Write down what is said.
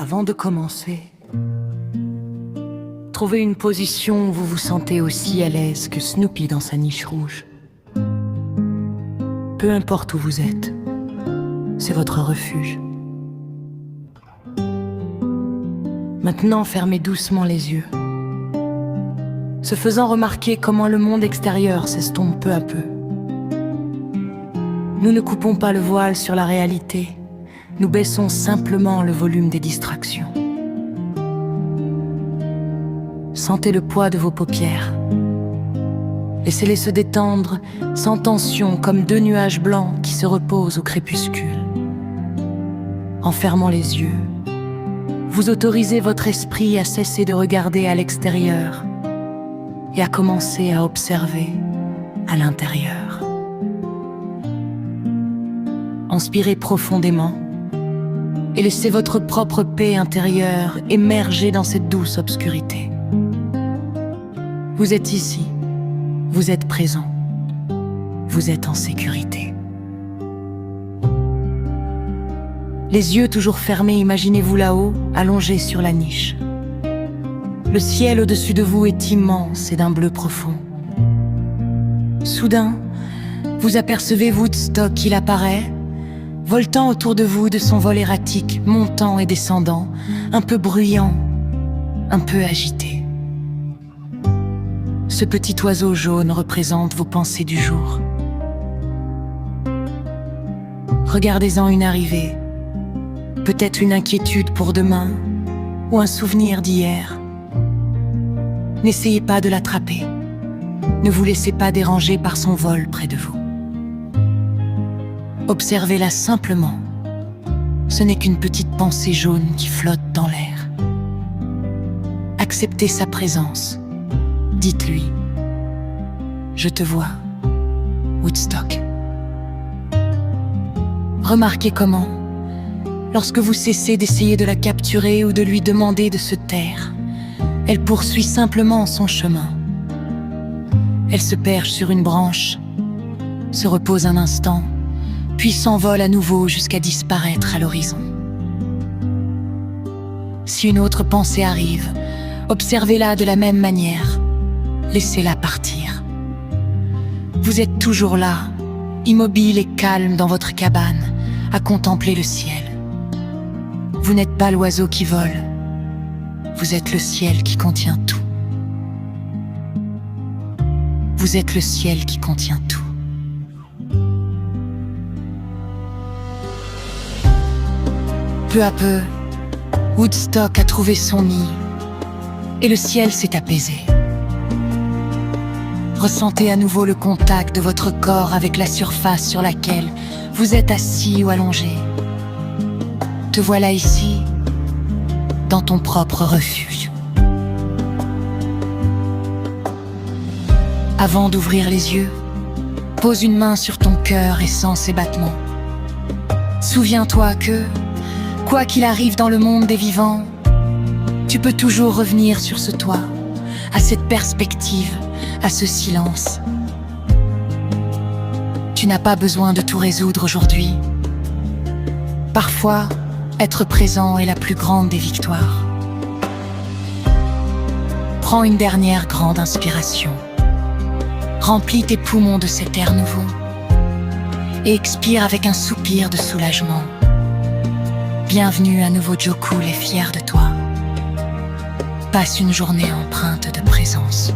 Avant de commencer, trouvez une position où vous vous sentez aussi à l'aise que Snoopy dans sa niche rouge. Peu importe où vous êtes, c'est votre refuge. Maintenant, fermez doucement les yeux, se faisant remarquer comment le monde extérieur s'estompe peu à peu. Nous ne coupons pas le voile sur la réalité, nous baissons simplement le volume des distractions. Sentez le poids de vos paupières. Laissez-les se détendre sans tension comme deux nuages blancs qui se reposent au crépuscule. En fermant les yeux, vous autorisez votre esprit à cesser de regarder à l'extérieur et à commencer à observer à l'intérieur. Inspirez profondément et laissez votre propre paix intérieure émerger dans cette douce obscurité. Vous êtes ici, vous êtes présent, vous êtes en sécurité. Les yeux toujours fermés, imaginez-vous là-haut, allongé sur la niche. Le ciel au-dessus de vous est immense et d'un bleu profond. Soudain, vous apercevez Woodstock, il apparaît, voltant autour de vous de son vol erratique, montant et descendant, un peu bruyant, un peu agité. Ce petit oiseau jaune représente vos pensées du jour. Regardez-en une arrivée, peut-être une inquiétude pour demain ou un souvenir d'hier. N'essayez pas de l'attraper, ne vous laissez pas déranger par son vol près de vous. Observez-la simplement. Ce n'est qu'une petite pensée jaune qui flotte dans l'air. Acceptez sa présence. Dites-lui « Je te vois, Woodstock ». Remarquez comment, lorsque vous cessez d'essayer de la capturer ou de lui demander de se taire, elle poursuit simplement son chemin. Elle se perche sur une branche, se repose un instant, puis s'envole à nouveau jusqu'à disparaître à l'horizon. Si une autre pensée arrive, observez-la de la même manière. Laissez-la partir. Vous êtes toujours là, immobile et calme dans votre cabane, à contempler le ciel. Vous n'êtes pas l'oiseau qui vole, vous êtes le ciel qui contient tout. Vous êtes le ciel qui contient tout. Peu à peu, Woodstock a trouvé son nid et le ciel s'est apaisé. Ressentez à nouveau le contact de votre corps avec la surface sur laquelle vous êtes assis ou allongé. Te voilà ici, dans ton propre refuge. Avant d'ouvrir les yeux, pose une main sur ton cœur et sens ses battements. Souviens-toi que, quoi qu'il arrive dans le monde des vivants, tu peux toujours revenir sur ce toit, à cette perspective, à ce silence. Tu n'as pas besoin de tout résoudre aujourd'hui. Parfois, être présent est la plus grande des victoires. Prends une dernière grande inspiration. Remplis tes poumons de cet air nouveau et expire avec un soupir de soulagement. Bienvenue à nouveau Joe Cool est fier de toi. Passe une journée empreinte de présence.